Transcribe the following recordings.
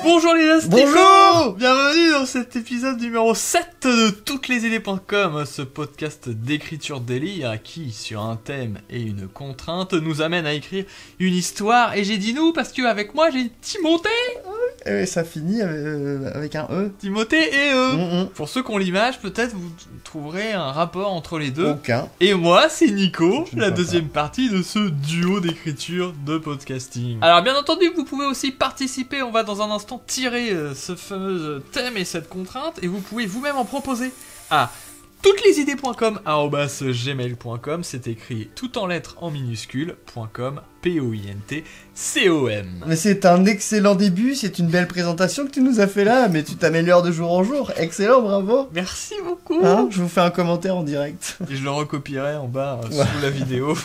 Bonjour les asticots. Bonjour. Bienvenue dans cet épisode numéro 7 de toutes-les-idées.com, ce podcast d'écriture délire qui, sur un thème et une contrainte, nous amène à écrire une histoire. Et j'ai dit nous parce qu'avec moi j'ai Timothée. Et ça finit avec un E. Timothée et Pour ceux qui ont l'image, peut-être vous trouverez un rapport entre les deux. Aucun. Et moi, c'est Nico, Je ne la vois deuxième partie de ce duo d'écriture de podcasting. Alors bien entendu, vous pouvez aussi participer, on va dans un instant tirer ce fameux thème et cette contrainte, et vous pouvez vous-même en proposer à toutes-les-idées.com@gmail.com, c'est écrit tout en lettres en minuscules, .com, POINT-COM. Mais c'est un excellent début, c'est une belle présentation que tu nous as fait là, mais tu t'améliores de jour en jour. Excellent, bravo. Merci beaucoup. Hein, je vous fais un commentaire en direct. Et je le recopierai en bas sous la vidéo.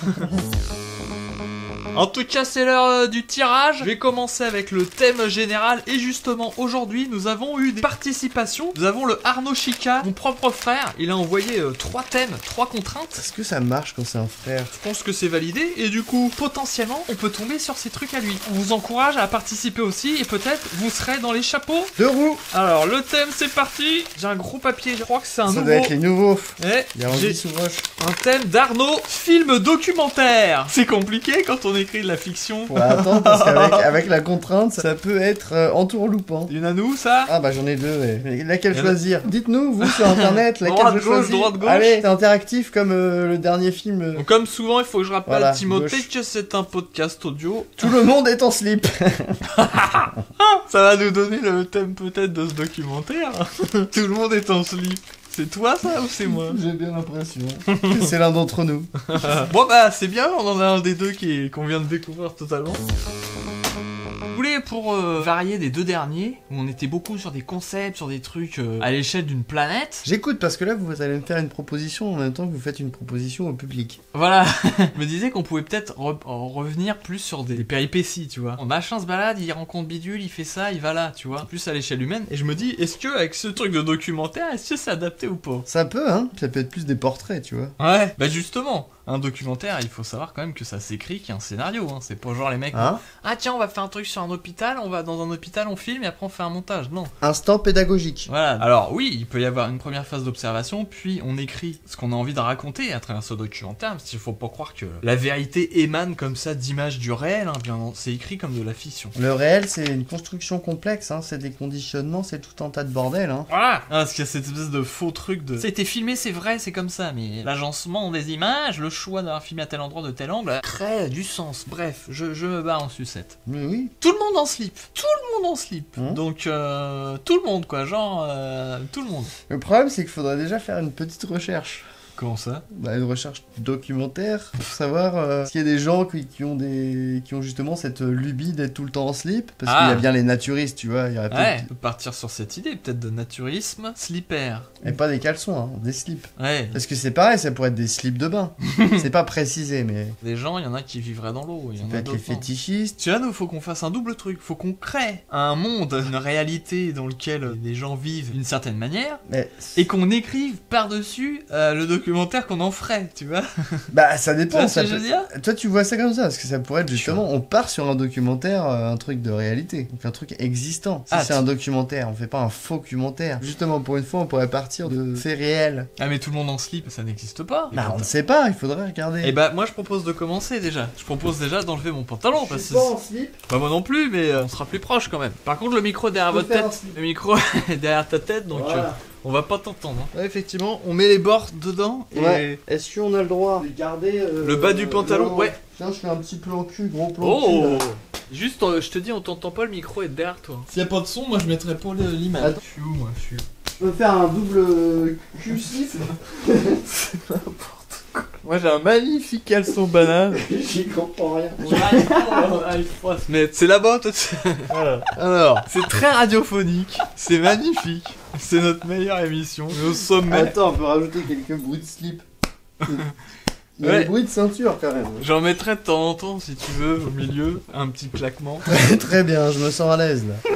En tout cas, c'est l'heure du tirage. Je vais commencer avec le thème général. Et justement, aujourd'hui, nous avons eu des participations. Nous avons le Arnaud Chica, mon propre frère. Il a envoyé 3 thèmes, 3 contraintes. Est-ce que ça marche quand c'est un frère? Je pense que c'est validé. Et du coup, potentiellement, on peut tomber sur ces trucs à lui. On vous encourage à participer aussi. Et peut-être, vous serez dans les chapeaux. Deux roues. Alors, le thème, c'est parti. J'ai un gros papier. Je crois que c'est un Ça nouveau. doit être les nouveaux. Eh, Il y a j'ai Anguille sous roche. un thème d'Arnaud, film documentaire. C'est compliqué quand on écrit de la fiction. Faut attendre parce qu'avec la contrainte, ça peut être entourloupant. Une à nous, ça? Ah bah j'en ai deux, ouais. Mais laquelle Il y en a- choisir? Dites-nous, vous, sur internet, laquelle Droite, je gauche, choisis. droite, gauche. Allez, c'est interactif comme le dernier film. Donc, comme souvent, il faut que je rappelle Voilà, à Timothée gauche. que c'est un podcast audio. Tout le monde est en slip. Ça va nous donner le thème peut-être de ce documentaire. Tout le monde est en slip. C'est toi ça ou c'est moi? J'ai bien l'impression que c'est l'un d'entre nous. Bon bah c'est bien, on en a un des deux qu'on vient de découvrir totalement. Vous voulez, pour varier des deux derniers, où on était beaucoup sur des concepts, sur des trucs à l'échelle d'une planète. J'écoute parce que là vous allez me faire une proposition en même temps que vous faites une proposition au public. Voilà, je me disais qu'on pouvait peut-être revenir plus sur des péripéties, tu vois. Machin se balade, il rencontre Bidule, il fait ça, il va là, tu vois. Plus à l'échelle humaine. Et je me dis, est-ce que avec ce truc de documentaire, est-ce que c'est adapté ou pas? Ça peut, hein. Ça peut être plus des portraits, tu vois. Ouais, bah justement, un documentaire, il faut savoir quand même que ça s'écrit, qu'il y a un scénario, hein. C'est pas genre les mecs, Hein? ah tiens, on va faire un truc sur un hôpital, on va dans un hôpital, on filme et après on fait un montage. Non. Instant pédagogique. Voilà. Alors oui, il peut y avoir une première phase d'observation, puis on écrit ce qu'on a envie de raconter à travers ce documentaire, parce qu'il faut pas croire que la vérité émane comme ça d'images du réel, hein. Bien, c'est écrit comme de la fiction. Le réel, c'est une construction complexe, hein. C'est des conditionnements, c'est tout un tas de bordel, hein. Voilà. Ah, parce qu'il y a cette espèce de faux truc de... Ça a été filmé, c'est vrai, c'est comme ça, mais l'agencement des images, le choix d'avoir filmé à tel endroit de tel angle, crée du sens. Bref, je me barre en sucette. Mais oui. Tout le monde en slip. Tout le monde en slip. Mmh. Donc, tout le monde, quoi. Genre, tout le monde. Le problème, c'est qu'il faudrait déjà faire une petite recherche. Comment ça? Bah, une recherche documentaire pour savoir s'il y a des gens qui ont justement cette lubie d'être tout le temps en slip, parce qu'il y a bien les naturistes, tu vois, il y aurait Ouais, peut-être on peut partir sur cette idée, peut-être de naturisme, slipper. et pas des caleçons, hein, des slips. Ouais. Parce que c'est pareil, ça pourrait être des slips de bain. C'est pas précisé, mais Des gens, il y en a qui vivraient dans l'eau, il y ça en peut a être les d'autres non. fétichistes. Tu vois, nous, faut qu'on fasse un double truc. Faut qu'on crée un monde, une réalité dans lequel les gens vivent d'une certaine manière, Mais et qu'on écrive par-dessus le documentaire qu'on en ferait, tu vois. bah ça Tu dépend. vois ce Ça que je veux peut- dire? Toi tu vois ça comme ça, parce que ça pourrait être justement, on part sur un documentaire, un truc de réalité, donc un truc existant. Si Ah, c'est un documentaire, on fait pas un faux documentaire. Justement, pour une fois, on pourrait partir de faits réels. Ah, mais tout le monde en slip, ça n'existe pas. Bah on ne sait pas, il faudrait regarder. Et bah, moi, je propose de commencer déjà. Je propose déjà d'enlever mon pantalon, parce que... en slip. Pas moi non plus, mais on sera plus proche quand même. Par contre, le micro est derrière Je peux votre faire un tête. slip. Le micro est derrière ta tête, donc Voilà. on va pas t'entendre. Ouais, effectivement, on met les bords dedans et... Ouais. Est-ce qu'on a le droit de garder Le bas du pantalon, non. ouais. Tiens, je fais un petit plan cul, gros plan Oh cul. Là. Juste, je te dis, on t'entend pas, le micro est derrière toi. S'il y a pas de son, moi je mettrais pas l'image. Attends. Je suis où, moi? Je suis... Je peux faire un double cul slip. Moi j'ai un magnifique caleçon banane. J'y comprends rien. Mais c'est là-bas, toi. Voilà. Alors, c'est très radiophonique, c'est magnifique, c'est notre meilleure émission. Mais au sommet. Attends, on peut rajouter quelques bruits de slip. Il y a des bruits de ceinture quand même. J'en mettrai de temps en temps si tu veux au milieu, un petit claquement. Très bien, je me sens à l'aise là.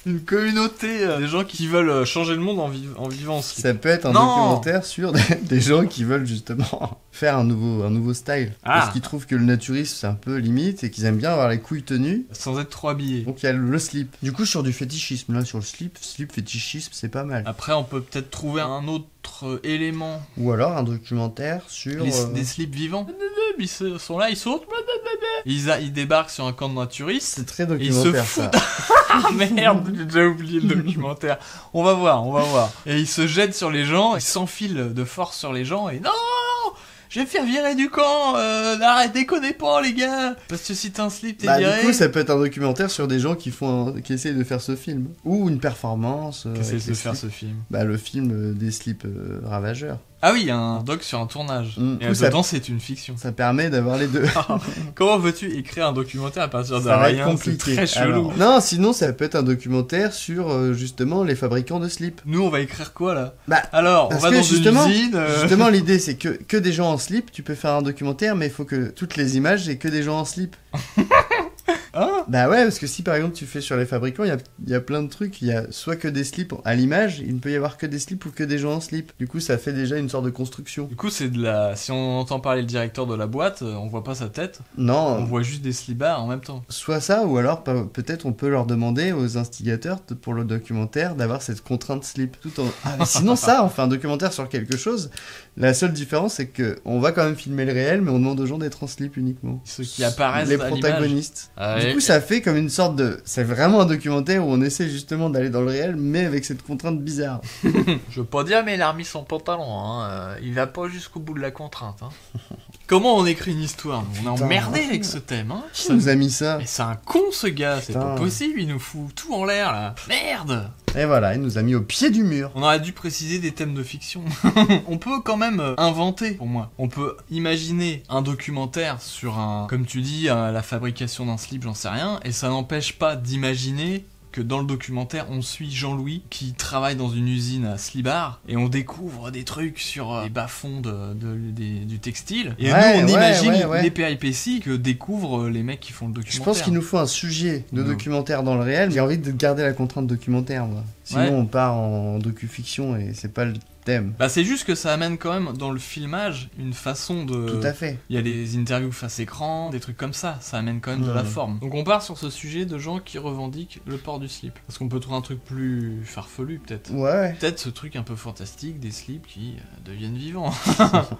Une communauté, des gens qui veulent changer le monde en vivant. Ça peut être un documentaire sur des gens qui veulent justement faire un nouveau style. Parce qu'ils trouvent que le naturisme c'est un peu limite et qu'ils aiment bien avoir les couilles tenues. Sans être trop habillés. Donc il y a le slip. Du coup sur du fétichisme, là sur le slip fétichisme c'est pas mal. Après on peut peut-être trouver un autre élément. Ou alors un documentaire sur... Des slips vivants. Ils sont là, ils sautent. Ils débarquent sur un camp de naturistes. C'est très documentaire ça. Ah merde, j'ai déjà oublié le documentaire. On va voir. Et ils se jettent sur les gens, ils s'enfilent de force sur les gens et non, je vais me faire virer du camp, arrête, déconnez pas les gars. Parce que si t'as un slip, t'es viré. Du coup, ça peut être un documentaire sur des gens qui essayent de faire ce film. Ou une performance. Qui essayent de faire ce film. Le film des slips ravageurs. Ah oui, un doc sur un tournage. Et dedans, c'est une fiction. Ça permet d'avoir les deux. Comment veux-tu écrire un documentaire à partir de ça va rien? être compliqué. C'est très chelou. Non, sinon, ça peut être un documentaire sur, justement, les fabricants de slips. Nous, on va écrire quoi, là? Alors, on va dans une usine... Justement, l'idée, c'est que des gens en slip, tu peux faire un documentaire, mais il faut que toutes les images aient que des gens en slip. Hein? Bah ouais, parce que si par exemple tu fais sur les fabricants, il y a plein de trucs, il y a soit que des slips à l'image, il ne peut y avoir que des slips ou que des gens en slip. Du coup, ça fait déjà une sorte de construction. Du coup, c'est si on entend parler le directeur de la boîte, on voit pas sa tête. Non. On voit juste des slibards en même temps. Soit ça, ou alors peut-être on peut leur demander aux instigateurs pour le documentaire d'avoir cette contrainte slip. Mais sinon ça, on fait un documentaire sur quelque chose. La seule différence, c'est que on va quand même filmer le réel, mais on demande aux gens d'être en slip uniquement. Ceux qui apparaissent les protagonistes. Ah, du coup, ça fait comme une sorte de... C'est vraiment un documentaire où on essaie justement d'aller dans le réel, mais avec cette contrainte bizarre. Je veux pas dire, mais il a remis son pantalon. Hein. Il va pas jusqu'au bout de la contrainte. Hein. Comment on écrit une histoire? On est emmerdé avec ce thème. Hein. Qui nous a mis ça? Mais c'est un con ce gars, c'est pas possible, il nous fout tout en l'air là. Merde! Et voilà, il nous a mis au pied du mur. On aurait dû préciser des thèmes de fiction. On peut quand même inventer, pour moi. On peut imaginer un documentaire sur comme tu dis, la fabrication d'un slip, j'en sais rien, et ça n'empêche pas d'imaginer que dans le documentaire, on suit Jean-Louis qui travaille dans une usine à slibard et on découvre des trucs sur les bas-fonds du textile. Et nous, on imagine les péripéties que découvrent les mecs qui font le documentaire. Je pense qu'il nous faut un sujet de documentaire dans le réel. J'ai envie de garder la contrainte documentaire, moi. Sinon, on part en docu-fiction et c'est pas le thème. Bah c'est juste que ça amène quand même dans le filmage une façon de... Tout à fait. Il y a des interviews face écran, des trucs comme ça, ça amène quand même de la forme. Donc on part sur ce sujet de gens qui revendiquent le port du slip. Parce qu'on peut trouver un truc plus farfelu peut-être. Ouais. Peut-être ce truc un peu fantastique des slips qui deviennent vivants.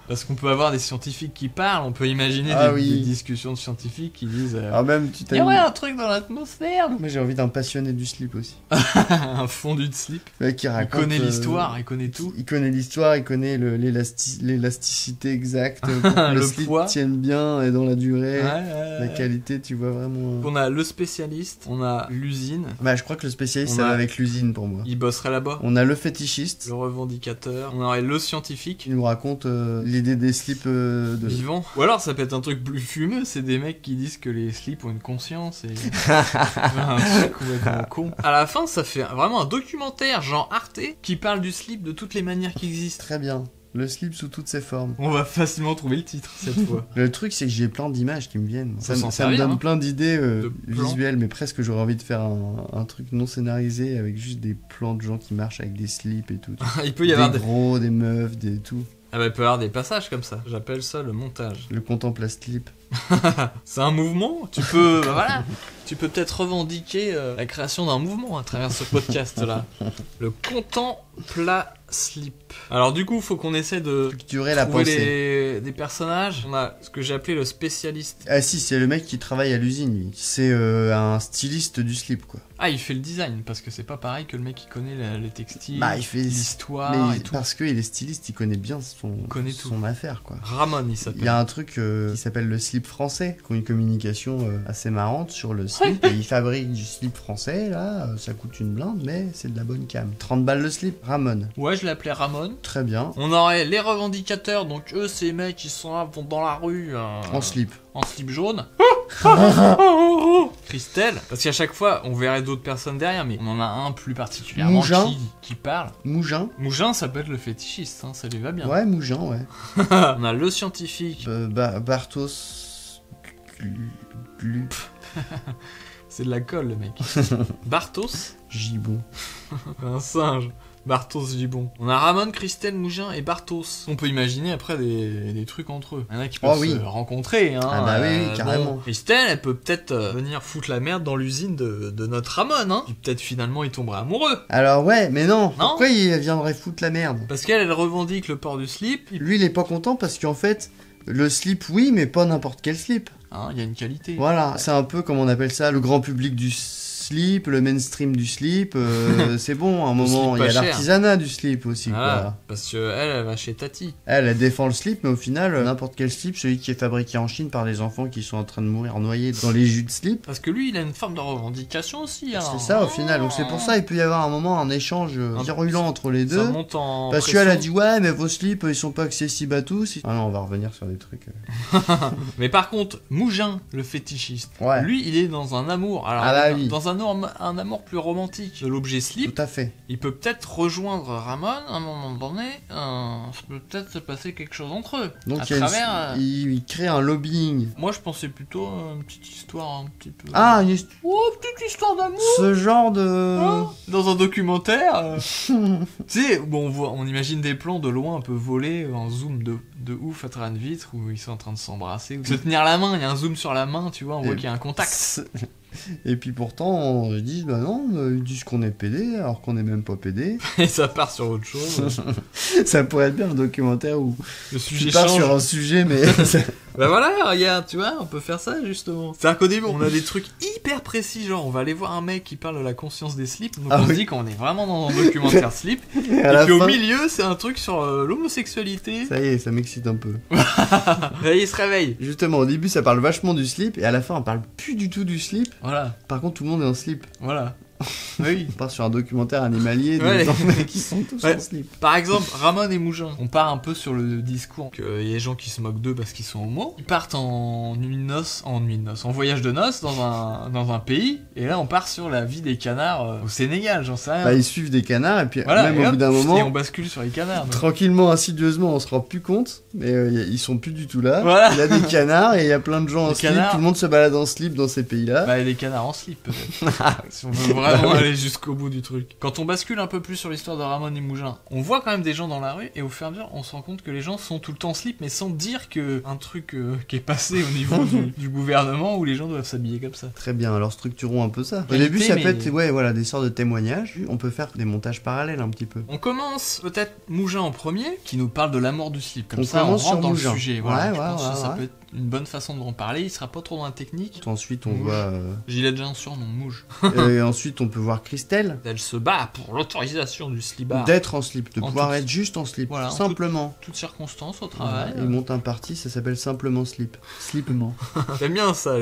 Parce qu'on peut avoir des scientifiques qui parlent, on peut imaginer des discussions de scientifiques qui disent... même il y aurait un truc dans l'atmosphère. Moi j'ai envie d'un passionné du slip aussi. Un fondu de slip. Qui raconte, il connaît l'histoire, il connaît tout. Il connaît l'histoire, il connaît l'élasticité exacte, le slip poids tienne bien et dans la durée, la qualité, tu vois vraiment. On a le spécialiste, on a l'usine. Bah je crois que le spécialiste ça va avec l'usine pour moi. Il bosserait là-bas. On a le fétichiste, le revendicateur, on aurait le scientifique qui nous raconte l'idée des slips vivants. Ou alors ça peut être un truc plus fumeux, c'est des mecs qui disent que les slips ont une conscience et un truc complètement con. À la fin ça fait vraiment un documentaire genre Arte qui parle du slip de toutes les manières qui existent. Très bien. Le slip sous toutes ses formes. On va facilement trouver le titre cette fois. Le truc c'est que j'ai plein d'images qui me viennent. Ça me donne plein d'idées visuelles, mais presque j'aurais envie de faire un truc non scénarisé avec juste des plans de gens qui marchent avec des slips et tout. Il peut y avoir des gros, des meufs, des tout. Ah bah il peut y avoir des passages comme ça. J'appelle ça le montage. Le contemple slip. C'est un mouvement. Tu peux tu peux peut-être revendiquer la création d'un mouvement à travers ce podcast là. Le contempla slip. Alors du coup, faut qu'on essaie de trouver des personnages. On a ce que j'ai appelé le spécialiste. Ah si, c'est le mec qui travaille à l'usine, lui. C'est un styliste du slip, quoi. Ah, il fait le design, parce que c'est pas pareil que le mec qui connaît les textiles, il fait l'histoire et tout. Parce qu'il est styliste, il connaît bien son affaire, quoi. Ramon, il s'appelle. Il y a un truc qui s'appelle le slip français, qui ont une communication assez marrante sur le slip. Et il fabrique du slip français, là, ça coûte une blinde, mais c'est de la bonne cam. 30 balles le slip, Ramon. Ouais, je l'appelais Ramon. Très bien. On aurait les revendicateurs, donc eux, ces mecs, ils sont là, vont dans la rue. En slip. En slip jaune. Christelle, parce qu'à chaque fois, on verrait d'autres personnes derrière, mais on en a un plus particulièrement Mougin. qui parle. Mougin. Mougin, ça peut être le fétichiste, hein, ça lui va bien. Ouais, Mougin, ouais. On a le scientifique. Bartos... Glu... C'est de la colle, le mec. Bartos. Gibon. Un singe. Bartos Gibon. On a Ramon, Christelle, Mougin et Bartos. On peut imaginer après des trucs entre eux. Il y en a qui peuvent se rencontrer. Hein. Ah bah oui, carrément. Bon, Christelle, elle peut peut-être venir foutre la merde dans l'usine de notre Ramon. Hein. Puis peut-être finalement il tomberait amoureux. Alors ouais, mais non. Pourquoi il viendrait foutre la merde? Parce qu'elle revendique le port du slip. Lui, il est pas content parce qu'en fait, le slip, oui, mais pas n'importe quel slip. Hein, il y a une qualité. Voilà, c'est un peu comme on appelle ça, le grand public du slip, le mainstream du slip, c'est bon, à un moment, il y a l'artisanat du slip aussi, quoi. Parce qu'elle va chez Tati. Elle défend le slip, mais au final, n'importe quel slip, celui qui est fabriqué en Chine par des enfants qui sont en train de mourir noyés dans les jus de slip. Parce que lui, il a une forme de revendication aussi. Hein. C'est ça, au final, donc c'est pour ça, il peut y avoir un moment, un échange virulent entre les deux. Ça monte en parce qu'elle a dit, ouais, mais vos slips, ils sont pas accessibles à tous. Ah non, on va revenir sur des trucs. Mais par contre, Mougin, le fétichiste, lui, il est dans un amour. Alors, dans un amour plus romantique de l'objet slip. Tout à fait. Il peut peut-être rejoindre Ramon à un moment donné. Ça peut peut-être se passer quelque chose entre eux. Donc il crée un lobbying. Moi, je pensais plutôt à une petite histoire un petit peu. Ah, petite histoire d'amour. Ce genre de. Hein, dans un documentaire. Tu sais, bon, on imagine des plans de loin un peu volés, en zoom de ouf à travers une vitre où ils sont en train de s'embrasser, ou de se tenir la main. Il y a un zoom sur la main, tu vois, on voit qu'il y a un contact. Et puis pourtant, ils disent, bah non, ils disent qu'on est PD, alors qu'on est même pas PD. Et ça part sur autre chose. Ça pourrait être bien un documentaire où le sujet part sur un sujet, mais... Bah voilà, regarde, tu vois, on peut faire ça, justement. C'est-à-dire qu'au début, on a des trucs hyper précis, genre, on va aller voir un mec qui parle de la conscience des slips, donc on se dit qu'on est vraiment dans un documentaire slip, et puis au milieu, c'est un truc sur l'homosexualité. Ça y est, ça m'excite un peu. Là, il se réveille. Justement, au début, ça parle vachement du slip, et à la fin, on parle plus du tout du slip. Voilà. Par contre, tout le monde est en slip. Voilà. Oui. On part sur un documentaire animalier de gens qui sont tous en slip. Par exemple, Ramon et Mougin. On part un peu sur le discours qu'il y a des gens qui se moquent d'eux parce qu'ils sont homo. Ils partent en voyage de noces dans un pays. Et là, on part sur la vie des canards au Sénégal, j'en sais rien. Bah, ils suivent des canards et puis même au bout d'un moment. Et on bascule sur les canards. Tranquillement, insidieusement, on se rend plus compte. Mais ils sont plus du tout là. Voilà. Il y a des canards et il y a plein de gens en slip. Tout le monde se balade en slip dans ces pays-là. Bah, des canards en slip, peut-être. Si on veut vraiment aller jusqu'au bout du truc. Quand on bascule un peu plus sur l'histoire de Ramon et Mougin, on voit quand même des gens dans la rue et au fur et à mesure, on se rend compte que les gens sont tout le temps en slip, mais sans dire que un truc qui est passé au niveau du gouvernement où les gens doivent s'habiller comme ça. Très bien, alors structurons un peu ça. Au début, ça peut être des sortes de témoignages. On peut faire des montages parallèles un petit peu. On commence peut-être Mougin en premier, qui nous parle de la mort du slip. Comme ça, on rentre dans le sujet. Voilà, je pense que ça peut être une bonne façon de en parler. Il sera pas trop dans la technique. Ensuite, on voit. J'ai déjà un surnom, Mouge. Et ensuite, on peut voir Christelle. Elle se bat pour l'autorisation du slibard. D'être en slip, de pouvoir être juste en slip. Voilà, simplement. Toutes circonstances au travail. Il monte un parti, ça s'appelle simplement slip. Slipement. J'aime bien ça,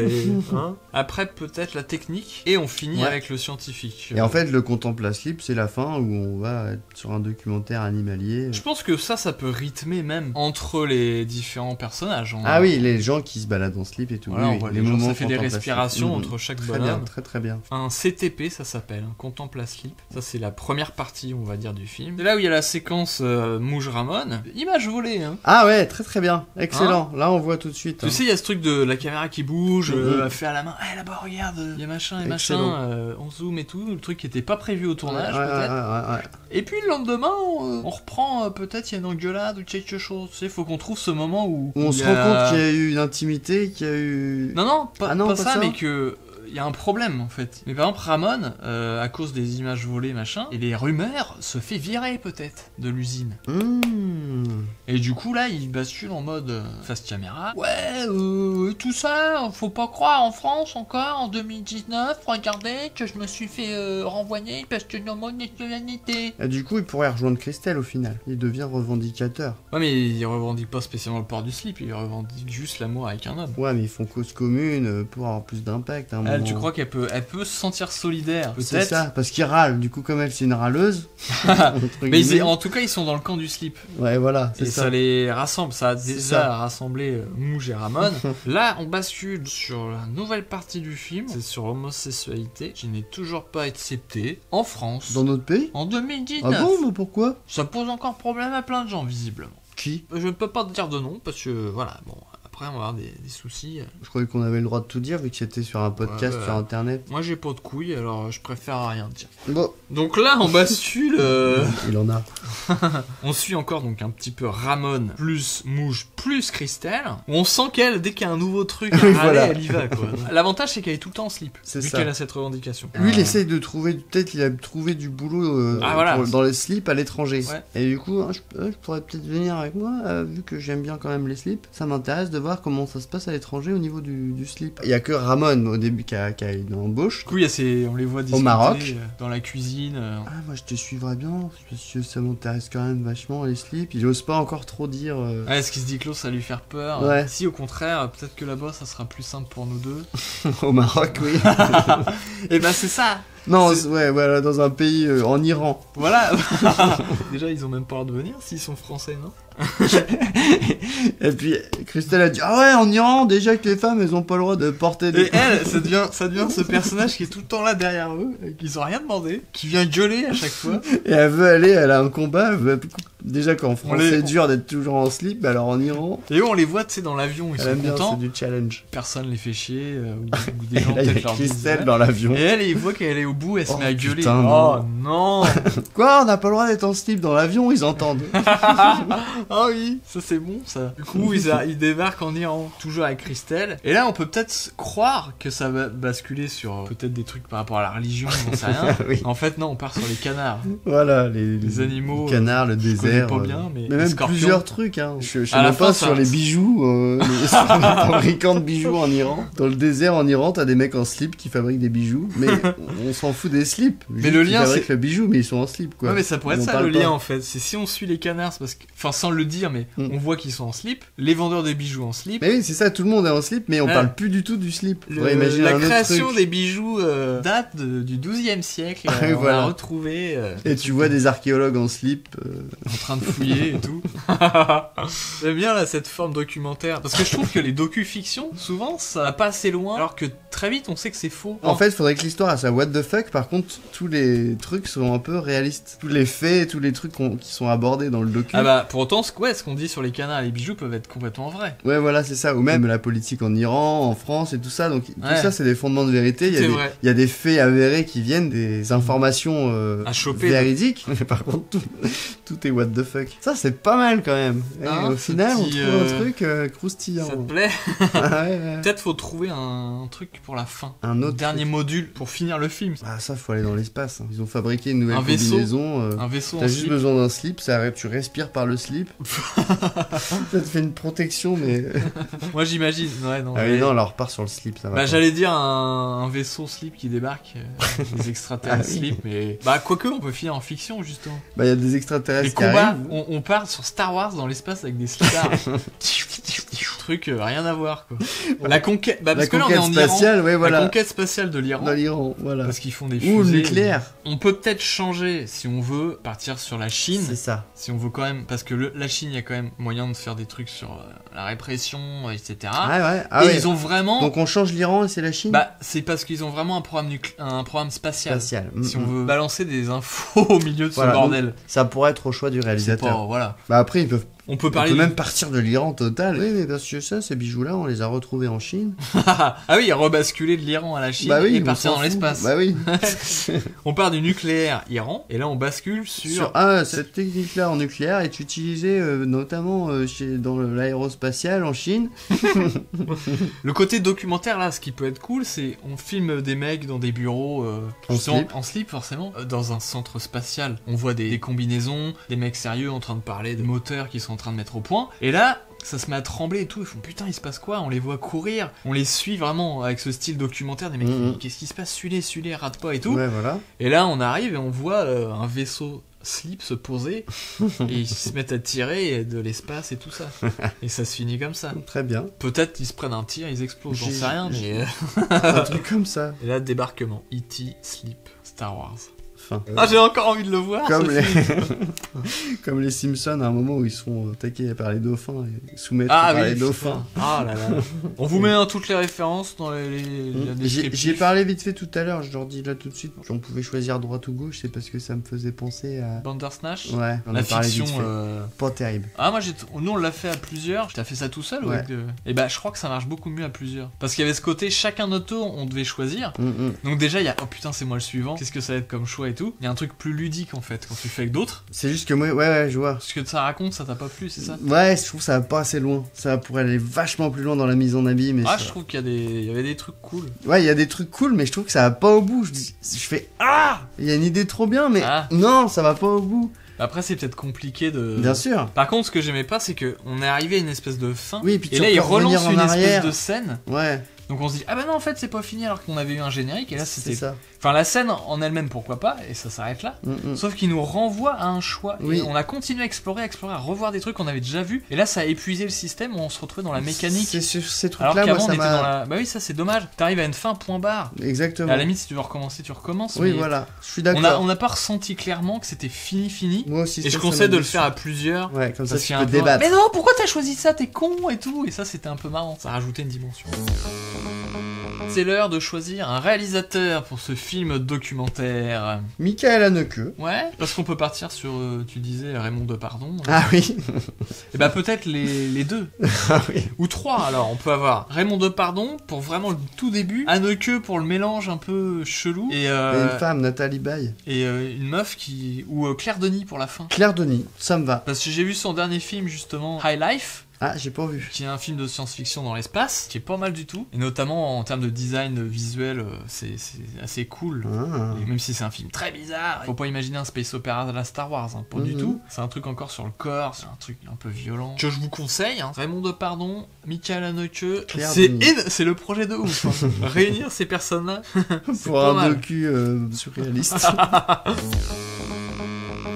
hein. Après, peut-être la technique. Et on finit avec le scientifique. Et en fait, le contemple à slip, c'est la fin où on va être sur un documentaire animalier. Je pense que ça peut rythmer même entre les différents personnages. Ah oui, les gens qui se baladent en slip et tout. Voilà, on voit les moments ça fait des respirations entre chaque bonhomme. Très bien. Un CTP, ça s'appelle, un contemple à slip. Ça, c'est la première partie, on va dire, du film. C'est là où il y a la séquence Mouge Ramon. Image volée, hein. Ah ouais, très bien. Excellent. Là, on voit tout de suite. Tu sais, il y a ce truc de la caméra qui bouge, fait à la main. Eh, là-bas, regarde, il y a machin et machin. On zoom et tout. Le truc qui était pas prévu au tournage, peut-être. Et puis, le lendemain, on reprend, peut-être, il y a une engueulade ou quelque chose. Tu sais, faut qu'on trouve ce moment où on se rend compte qu'il y a eu une intimité, qu'il y a eu... Non, pas ça, mais que... Il y a un problème en fait. Mais par exemple Ramon, à cause des images volées machin, et les rumeurs, se fait virer peut-être de l'usine. Et du coup là, il bascule en mode face caméra. Ouais, tout ça, faut pas croire en France encore, en 2019, regardez que je me suis fait renvoyer parce que non, mon nationalité. Et du coup, il pourrait rejoindre Christelle au final. Il devient revendicateur. Ouais, mais il revendique pas spécialement le port du slip, il revendique juste l'amour avec un homme. Ouais, mais ils font cause commune pour avoir plus d'impact. À un moment Elle, tu crois qu'elle peut se sentir solidaire, peut-être. C'est ça, parce qu'ils râlent. Du coup, comme elle, c'est une râleuse. Mais en tout cas, ils sont dans le camp du slip. Ouais, voilà. Et ça les rassemble. Ça a déjà rassemblé Mouge et Ramon. Là, on bascule sur la nouvelle partie du film. C'est sur l'homosexualité qui n'est toujours pas acceptée en France. Dans notre pays? En 2019. Ah bon, mais pourquoi? Ça pose encore problème à plein de gens, visiblement. Qui? Je ne peux pas te dire de nom, parce que, voilà, bon... Après, on va avoir des soucis. Je croyais qu'on avait le droit de tout dire vu que c'était sur un podcast sur internet. Moi, j'ai pas de couilles, alors je préfère rien dire. Bon. Donc là, on bascule. Il en a. On suit encore donc un petit peu Ramon plus Mouge plus Christelle. On sent qu'elle, dès qu'il y a un nouveau truc à râler, voilà. Elle y va, quoi. L'avantage, c'est qu'elle est tout le temps en slip. C'est vu ça. qu'elle a cette revendication. Lui, il essaye de trouver. Peut-être qu'il a trouvé du boulot dans les slips à l'étranger. Ouais. Et du coup, je pourrais peut-être venir avec moi, vu que j'aime bien quand même les slips. Ça m'intéresse de voir comment ça se passe à l'étranger au niveau du slip. Il y a que Ramon au début qui a une embauche. Du coup, on les voit discuter au Maroc. Dans la cuisine. Ah, moi je te suivrais bien, parce que ça m'intéresse quand même vachement les slips. Il ose pas encore trop dire. Ouais, est-ce qu'il se dit que l'autre, ça va lui faire peur? Ouais. Si, au contraire, peut-être que là-bas, ça sera plus simple pour nous deux. Au Maroc, oui. Et ben, c'est ça. Non, ouais, voilà, dans un pays en Iran. Voilà. Déjà, ils ont même pas le droit de venir s'ils sont français, non? Et puis Christelle a dit ah ouais, en Iran déjà que les femmes elles ont pas le droit de porter des... Et elle, ça devient ce personnage qui est tout le temps là derrière eux, qu'ils ont rien demandé, qui vient gueuler à chaque fois. Et elle a un combat, déjà qu'en France c'est dur d'être toujours en slip, alors en Iran... Et eux on les voit, tu sais, dans l'avion, ils sont contents. C'est du challenge. Personne les fait chier, ou des gens là, peut-être leur disent... Christelle dans l'avion. Et elle, il voit qu'elle est au bout, elle se met à gueuler. Putain, oh non. Quoi, on n'a pas le droit d'être en slip dans l'avion, ils entendent. Ah oui, ça c'est bon ça. Du coup, ils débarquent en Iran, toujours avec Christelle. Et là, on peut peut-être croire que ça va basculer sur peut-être des trucs par rapport à la religion, j'en sais rien. Oui. En fait, non, on part sur les canards. Voilà, les animaux. Les canards, le désert. Pas bien, mais même scorpions. Plusieurs trucs. Hein. Je sais À la même pas fin, sur les bijoux, les fabricants de bijoux en Iran. Dans le désert en Iran, t'as des mecs en slip qui fabriquent des bijoux, mais on s'en fout des slips. Mais le lien, c'est le bijou, mais ils sont en slip, quoi. Ouais, mais ça pourrait être ça le lien en fait. C'est si on suit les canards, c'est parce que, enfin, sans le dire, mais on voit qu'ils sont en slip. Les vendeurs des bijoux en slip. Mais oui, c'est ça, tout le monde est en slip, mais on parle plus du tout du slip. La création des bijoux date du 12e siècle. On l'a retrouvé. Et tu vois des archéologues en slip en train de fouiller et tout. J'aime bien là cette forme documentaire parce que je trouve que les docu-fictions souvent ça va pas assez loin alors que très vite on sait que c'est faux. En fait, il faudrait que l'histoire elle soit what the fuck. Par contre, tous les trucs sont un peu réalistes. Tous les faits, tous les trucs qui sont abordés dans le docu. Ah bah pour autant, ce qu'on dit sur les canards et les bijoux peuvent être complètement vrais. Ouais, voilà, c'est ça. Ou même la politique en Iran, en France et tout ça. Donc tout ça, c'est des fondements de vérité. Il y a des faits avérés qui viennent, des informations à choper, véridiques. Mais par contre, tout est what the fuck. Ça, c'est pas mal quand même. Hein, au final, on trouve un truc croustillant. Ça te plaît? Ouais. Peut-être faut trouver un truc pour la fin. Un autre dernier module pour finir le film. Ah, ça, faut aller dans l'espace. Ils ont fabriqué une nouvelle combinaison. Un vaisseau. T'as juste besoin d'un slip, tu respires par le slip. Ça te fait une protection, mais. Moi, j'imagine. Ouais, non. Ah oui, non, alors repart sur le slip, ça va. Bah, j'allais dire un vaisseau slip qui débarque, des extraterrestres slip, mais. Bah, quoique, on peut finir en fiction, justement. Bah, il y a des extraterrestres qui arrivent. On part sur Star Wars dans l'espace avec des slippers. Truc, rien à voir, quoi. La conquête. Bah, parce que là, on est en spatiale, Iran. Ouais, voilà. La conquête spatiale de l'Iran. Dans l'Iran, voilà. Parce qu'ils font des fusées. Ou nucléaire. On peut peut-être changer, si on veut, partir sur la Chine. C'est ça. Si on veut quand même, parce que la Chine, il y a quand même moyen de faire des trucs sur la répression, etc. Ouais. Ils ont vraiment. Donc on change l'Iran et c'est la Chine. Bah, c'est parce qu'ils ont vraiment un programme spatial. Si on veut balancer des infos au milieu de ce bordel. Donc, ça pourrait être au choix du réalisateur. Voilà. Bah après ils peuvent. On peut même partir de l'Iran total. Oui, mais parce que ces bijoux-là, on les a retrouvés en Chine. Ah oui, rebasculer de l'Iran à la Chine et partir dans l'espace. Bah oui. On part du nucléaire Iran et là on bascule sur cette technique-là en nucléaire est utilisée notamment dans l'aérospatial en Chine. Le côté documentaire là, ce qui peut être cool, c'est on filme des mecs dans des bureaux en slip forcément, dans un centre spatial. On voit des combinaisons, des mecs sérieux en train de parler de moteurs qui sont en train de mettre au point. Et là, ça se met à trembler et tout, ils font putain il se passe quoi, on les voit courir, on les suit vraiment avec ce style documentaire, des mecs qu'est-ce qui se passe, suis-les, rate pas et tout. Ouais, voilà. Et là on arrive et on voit un vaisseau slip se poser et ils se mettent à tirer de l'espace et tout ça. Et ça se finit comme ça. Très bien. Peut-être ils se prennent un tir, ils explosent, j'en sais rien, mais... Un truc comme ça. Et là, débarquement. E.T. Slip. Star Wars. Enfin, Ah, j'ai encore envie de le voir. comme, ce film. comme les Simpsons, à un moment où ils sont attaqués par les dauphins et soumettés Ah par oui, les dauphins. Ah là là. On vous met toutes les références dans la descriptif. J'ai parlé vite fait tout à l'heure, je leur dis là tout de suite. On pouvait choisir droite ou gauche, c'est parce que ça me faisait penser à. Bandersnatch. Ouais, on La a parlé fiction. vite fait. Pas terrible. Ah, moi, nous, on l'a fait à plusieurs. T'as fait ça tout seul Ouais. Et bah, je crois que ça marche beaucoup mieux à plusieurs. Parce qu'il y avait ce côté, chacun notre tour, on devait choisir. Mm. Donc, déjà, il y a oh putain, c'est moi le suivant. Qu'est-ce que ça va être comme choix et tout. Il y a un truc plus ludique en fait quand tu fais avec d'autres. C'est juste que moi, ouais, je vois. Ce que ça raconte, ça t'a pas plu, c'est ça? Ouais, je trouve que ça va pas assez loin. Ça pourrait aller vachement plus loin dans la mise en abîme. Mais Ah, ça... je trouve il y avait des trucs cool. Ouais, il y a des trucs cool, mais je trouve que ça va pas au bout. Je fais ah, il y a une idée trop bien, mais non, ça va pas au bout. Après, c'est peut-être compliqué de. Bien sûr. Par contre, ce que j'aimais pas, c'est que on est arrivé à une espèce de fin. Oui, puis et tu là, peux il revenir relance en une arrière. espèce de scène. Ouais. Donc on se dit ah bah non en fait c'est pas fini alors qu'on avait eu un générique et là C'est c'était ça. enfin la scène en elle-même pourquoi pas et ça s'arrête là. Sauf qu'il nous renvoie à un choix Oui. et on a continué à explorer, à revoir des trucs qu'on avait déjà vus et là ça a épuisé le système où on se retrouvait dans la mécanique. C'est sur ces Alors trucs-là, moi, qu'avant on ça était dans m'a. la bah oui ça c'est dommage. T'arrives à une fin point barre. Exactement. À la limite si tu veux recommencer tu recommences. Oui, mais voilà. Je suis d'accord. on n'a pas ressenti clairement que c'était fini. Moi aussi. Et je ça conseille m'a de le déçu. faire à plusieurs. Ouais, comme ça Parce tu qu'il y a peux un peu- débattre. Mais non, pourquoi t'as choisi ça? T'es con et tout. Et ça, c'était un peu marrant. Ça rajoutait une dimension. C'est l'heure de choisir un réalisateur pour ce film documentaire. Michael Haneke. Ouais, parce qu'on peut partir sur, tu disais, Raymond Depardon. Ah oui. Et bah peut-être les deux. Ah oui. Ou trois, alors. On peut avoir Raymond Depardon pour vraiment le tout début, Haneke pour le mélange un peu chelou, et Et une femme, Nathalie Baye. une meuf ou Claire Denis pour la fin. Claire Denis, ça me va. Parce que j'ai vu son dernier film, justement, High Life. Ah, j'ai pas vu. Qui est un film de science-fiction dans l'espace, qui est pas mal du tout, et notamment en termes de design visuel, c'est assez cool. Ah. Et même si c'est un film très bizarre, faut pas imaginer un space opéra de la Star Wars, hein, pas du tout. C'est un truc encore sur le corps, c'est un truc un peu violent. Que je vous conseille, hein. Raymond Depardon, Michael Haneke, Claire c'est Denis. c'est le projet de ouf. Hein. Réunir ces personnes-là, c'est Pour pas un mal. docu surréaliste.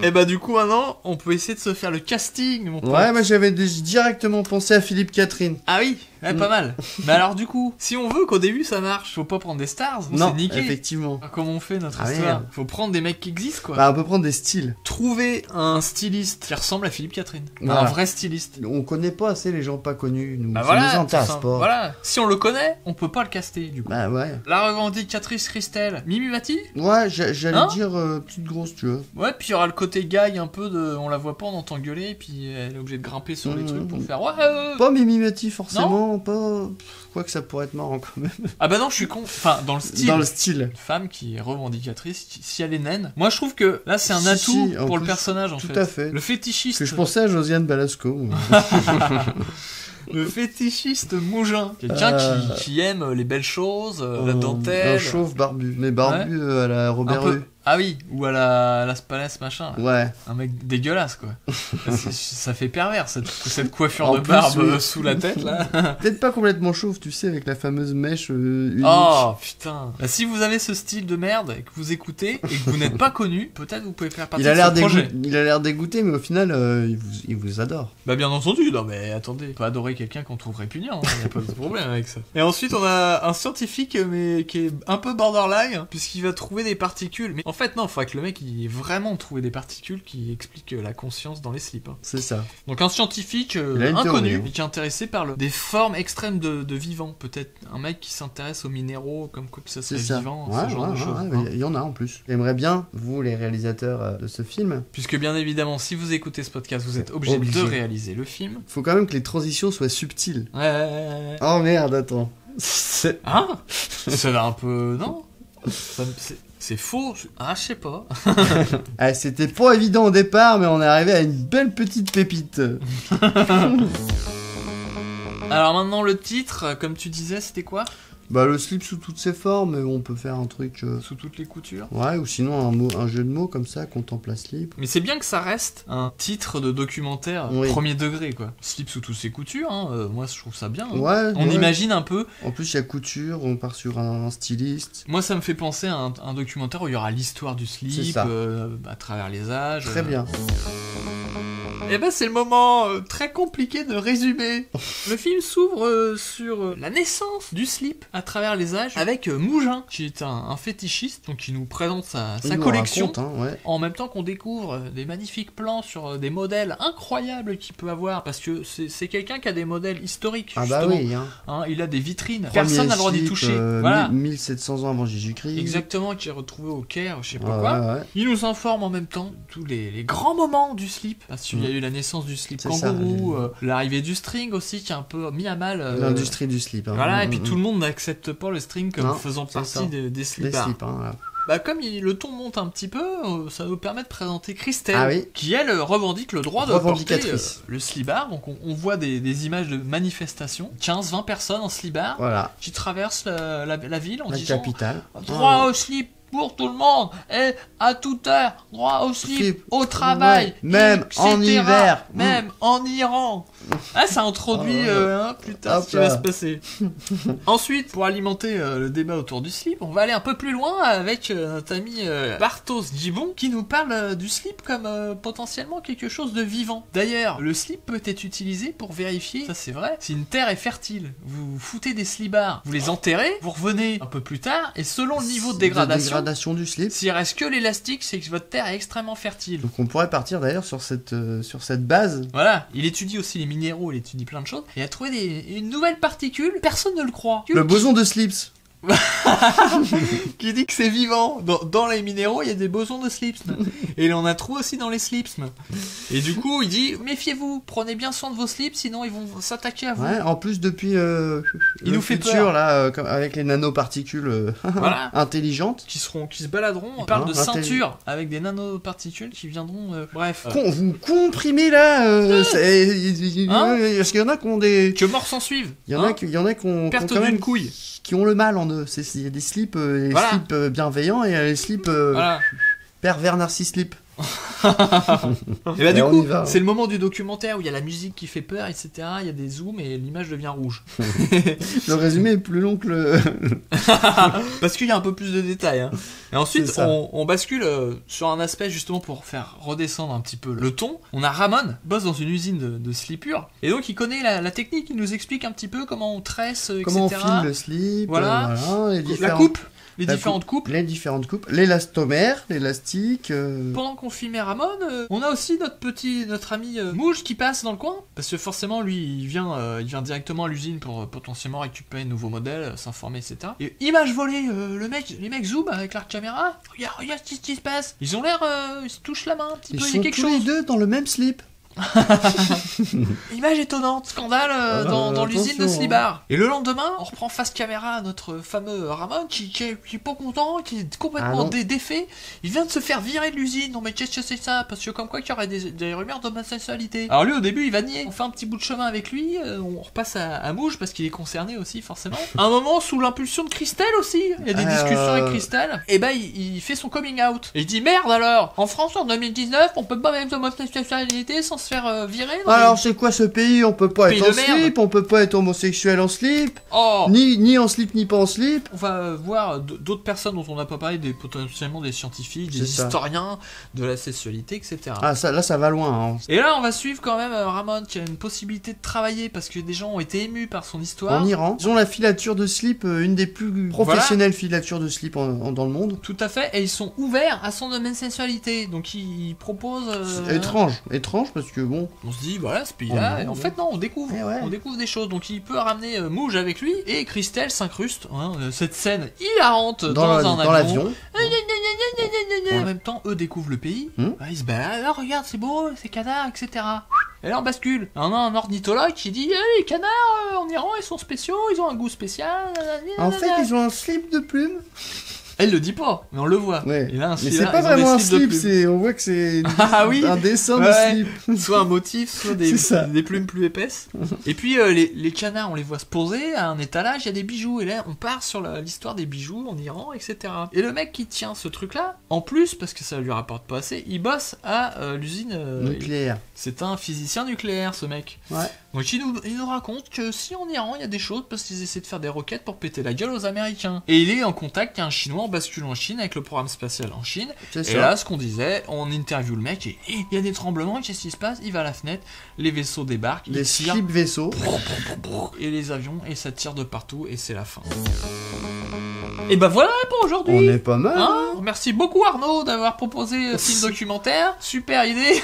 Et bah du coup maintenant, on peut essayer de se faire le casting, mon pote. Ouais, moi j'avais directement pensé à Philippe Catherine. Ah oui, ouais, pas mal. Mais alors du coup, si on veut qu'au début ça marche, faut pas prendre des stars, Non, c'est niqué. effectivement. Alors, comment on fait notre Ah, histoire? merde. Faut prendre des mecs qui existent quoi. Bah, on peut prendre des styles. Trouver un styliste qui ressemble à Philippe Catherine. Voilà. Un vrai styliste. On connaît pas assez les gens pas connus, nous. Bah Ça voilà, nous intéresse tout ça. pas. Voilà. Si on le connaît, on peut pas le caster du coup. Bah ouais. La revendicatrice Christelle, Mimi Mati. Ouais, j'allais Hein dire petite grosse, tu vois. Ouais, puis il y aura le côté gag un peu de, on la voit pas, on entend gueuler, puis elle est obligée de grimper sur les trucs pour faire ouais. Pas Mimi Mati forcément, pas. Quoi que ça pourrait être marrant quand même. Ah bah non, je suis con. Enfin, dans le style. Dans le style. Une femme qui est revendicatrice, si elle est naine. Moi, je trouve que là, c'est un Si, atout si, en pour le plus, personnage, en fait. Tout à fait. Le fétichiste. Parce que je pensais à Josiane Balasco. moi. Le fétichiste mougin. Quelqu'un qui aime les belles choses, la dentelle. Un chauve barbu. Mais barbu à la Robert Un peu- Rue. Ah oui, ou à la Spalès machin. Là. Ouais. Un mec dégueulasse, quoi. Ça fait pervers, cette coiffure En de plus, barbe oui. sous la tête, là. Peut-être pas complètement chauve, tu sais, avec la fameuse mèche unique. Oh, putain. Bah, si vous avez ce style de merde et que vous écoutez et que vous n'êtes pas connu, peut-être vous pouvez faire partie Il a de l'air ce projet. il a l'air dégoûté, mais au final, il vous adore. Bah bien entendu, non mais attendez, on peut adorer quelqu'un qu'on trouve répugnant, hein, y a pas de problème avec ça. Et ensuite on a un scientifique mais qui est un peu borderline, puisqu'il va trouver des particules. Mais en fait non, il faudrait que le mec il ait vraiment trouvé des particules qui expliquent la conscience dans les slips. Hein. C'est ça. Donc un scientifique Il a une inconnu, théorie, hein. et qui est intéressé par des formes extrêmes de vivants. Peut-être un mec qui s'intéresse aux minéraux, comme quoi que ça serait C'est ça. vivant, Ouais, ce genre de ouais, choses. ouais, hein. il y en a en plus. J'aimerais bien, vous les réalisateurs de ce film, Puisque bien évidemment, si vous écoutez ce podcast, vous êtes obligé Obligé. de réaliser le film. faut quand même que les transitions soient subtiles. Ouais. Oh merde, attends. C'est- Hein? Ça va un peu... Non? C'est faux. Ah, je sais pas. Ah, c'était pas évident au départ, mais on est arrivé à une belle petite pépite. Alors maintenant, le titre, comme tu disais, c'était quoi? Bah le slip sous toutes ses formes, on peut faire un truc... Sous toutes les coutures. Ouais, ou sinon un jeu de mots comme ça, contemple slip. Mais c'est bien que ça reste un titre de documentaire premier degré, quoi. Slip sous toutes ses coutures, hein, moi je trouve ça bien. Hein. Ouais, on imagine un peu... En plus, il y a couture, on part sur un styliste. Moi, ça me fait penser à un documentaire où il y aura l'histoire du slip, à travers les âges. Très bien. Et ben c'est le moment très compliqué de résumer. Le film s'ouvre sur la naissance du slip à travers les âges avec Mougin, qui est un fétichiste, donc qui nous présente sa collection. Raconte, hein, ouais. En même temps qu'on découvre des magnifiques plans sur des modèles incroyables qu'il peut avoir, parce que c'est quelqu'un qui a des modèles historiques. Ah justement. bah oui. Hein, il a des vitrines. Personne n'a le droit d'y toucher. Voilà. 1700 ans avant Jésus-Christ. Exactement, qui est retrouvé au Caire, je sais pas quoi. Ouais. Il nous informe en même temps de tous les grands moments du slip. Parce qu'il y a eu la naissance du slip kangourou, l'arrivée du string aussi qui a un peu mis à mal l'industrie du slip. Hein. Voilà, et puis tout le monde n'accepte pas le string comme faisant partie des slipards. Hein, bah comme le ton monte un petit peu, ça nous permet de présenter Christelle, qui elle revendique le droit de porter le slibard. Donc on voit des images de manifestations, 15-20 personnes en slibard qui traversent la ville en disant capitale. Droit au slip pour tout le monde et à toute heure, droit au slip, au travail, même etc. en hiver, même en Iran. Ah, ça introduit plus tard ce qui va se passer. Ensuite, pour alimenter le débat autour du slip, on va aller un peu plus loin avec notre ami Bartos Gibon qui nous parle du slip comme potentiellement quelque chose de vivant. D'ailleurs, le slip peut être utilisé pour vérifier, ça c'est vrai, si une terre est fertile. Vous foutez des slibards, vous les enterrez, vous revenez un peu plus tard et selon le niveau de dégradation du slip, s'il reste que l'élastique, c'est que votre terre est extrêmement fertile. Donc on pourrait partir d'ailleurs sur cette base. Voilà, il étudie aussi les minéraux, il étudie plein de choses, et il a trouvé une nouvelle particule, personne ne le croit. Le boson de Slips. Qui dit que c'est vivant. Dans les minéraux, il y a des bosons de slips. Et il en a trouvé aussi dans les slips. Et du coup, il dit, méfiez-vous, prenez bien soin de vos slips, sinon ils vont s'attaquer à vous. Ouais, en plus, depuis il nous fait futur, peur. Là, avec les nanoparticules intelligentes. Qui se baladeront. Il parle de ceinture avec des nanoparticules qui viendront... bref. Vous comprimez là parce qu'il y en a qui ont des... Que morts s'en suivent. Il y en a qui ont perte quand même d'une couille. Qui ont le mal en eux. Il y a des slips, slips bienveillants et les slips pervers narcissiques slip. Et bah du coup, c'est le moment du documentaire où il y a la musique qui fait peur, etc. Il y a des zooms et l'image devient rouge. Le résumé est plus long que le... Parce qu'il y a un peu plus de détails. Hein. Et ensuite, on bascule sur un aspect justement pour faire redescendre un petit peu le ton. On a Ramon, bosse dans une usine de slipure. Et donc il connaît la technique, il nous explique un petit peu comment on tresse, etc. Comment on file le slip, la coupe. Les différentes coupes, l'élastomère, l'élastique. Pendant qu'on filmait Ramon, on a aussi notre ami Mouge qui passe dans le coin, parce que forcément lui il vient directement à l'usine pour potentiellement récupérer de nouveaux modèles, s'informer, etc. Et image volée, les mecs zoom avec leur caméra. Regarde ce qui se passe. Ils ont l'air, ils se touchent la main un petit peu. Il y a quelque chose. Ils sont tous les deux dans le même slip. Image étonnante, scandale dans l'usine de Slibar. Et le lendemain, on reprend face caméra à notre fameux Ramon qui est pas content, qui est complètement défait. Il vient de se faire virer de l'usine. Non mais qu'est-ce que c'est ça? Parce que comme quoi qu'il y aurait des rumeurs d'homosexualité. Alors lui au début il va nier. On fait un petit bout de chemin avec lui, on repasse à Mouche parce qu'il est concerné aussi forcément. Un moment sous l'impulsion de Christelle aussi, il y a des discussions avec Christelle. Et bah il fait son coming out. Et il dit merde alors, en France en 2019 on peut pas même d'homosexualité sans se faire virer. Alors c'est quoi ce pays? On peut pas être en slip, on peut pas être homosexuel en slip, ni en slip ni pas en slip. On va voir d'autres personnes dont on n'a pas parlé, potentiellement des scientifiques, des historiens de la sexualité, etc. Ah ça va loin. Hein. Et là on va suivre quand même Ramon qui a une possibilité de travailler parce que des gens ont été émus par son histoire. En Iran, ils ont la filature de slip, une des plus professionnelles filatures de slip dans le monde. Tout à fait, et ils sont ouverts à son domaine sexualité, donc ils proposent... Étrange parce que bon... On se dit voilà ce pays-là, et en fait non, on découvre des choses, donc il peut ramener Mouge avec lui, et Christelle s'incruste, cette scène hilarante dans l'avion. En même temps, eux découvrent le pays, ils se baladent, alors regarde c'est beau, c'est canard, etc. Et là on bascule, on a un ornithologue qui dit les canards en Iran ils sont spéciaux, ils ont un goût spécial. En fait ils ont un slip de plumes. Elle le dit pas, mais on le voit. Ouais. Et là, Mais c'est pas vraiment un slip, on voit que c'est un dessin de slip. Soit un motif, soit des plumes plus épaisses. Et puis les canards, on les voit se poser à un étalage, il y a des bijoux. Et là, on part sur l'histoire des bijoux en Iran, etc. Et le mec qui tient ce truc-là, en plus, parce que ça lui rapporte pas assez, il bosse à l'usine nucléaire. C'est un physicien nucléaire, ce mec. Ouais. Donc il nous raconte que si en Iran, il y a des choses parce qu'ils essaient de faire des roquettes pour péter la gueule aux Américains. Et il est en contact qu'un Chinois en bascule en Chine avec le programme spatial en Chine. Et là, ce qu'on disait, on interview le mec et il y a des tremblements, qu'est-ce qui se passe? Il va à la fenêtre, les vaisseaux débarquent, les slips vaisseaux. Et les avions, et ça tire de partout, et c'est la fin. Et bah voilà pour aujourd'hui. On est pas mal. Hein, merci beaucoup Arnaud d'avoir proposé ce film documentaire. Super idée.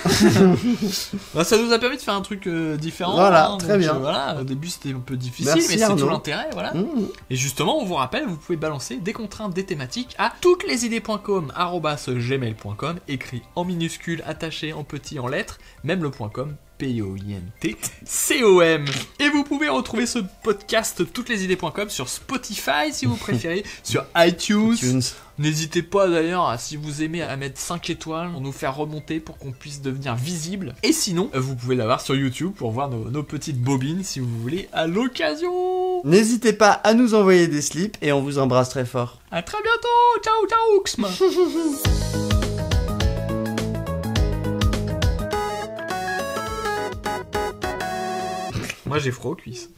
Bah, ça nous a permis de faire un truc différent. Voilà, très bien. Voilà, au début c'était un peu difficile, merci, mais c'est Arnaud. tout l'intérêt. Voilà. Et justement, on vous rappelle, vous pouvez balancer des contraintes, des thématiques à toutes-les-idées.com@gmail.com, écrit en minuscules, attaché en petit, en lettres, même le .com. POINT-COM. Et vous pouvez retrouver ce podcast toutes-les-idées.com sur Spotify si vous préférez, sur iTunes. N'hésitez pas d'ailleurs, si vous aimez, à mettre 5 étoiles pour nous faire remonter pour qu'on puisse devenir visible. Et sinon, vous pouvez l'avoir sur YouTube pour voir nos petites bobines si vous voulez à l'occasion. N'hésitez pas à nous envoyer des slips et on vous embrasse très fort. À très bientôt. Ciao, ciao, Xma. Moi j'ai froid aux cuisses.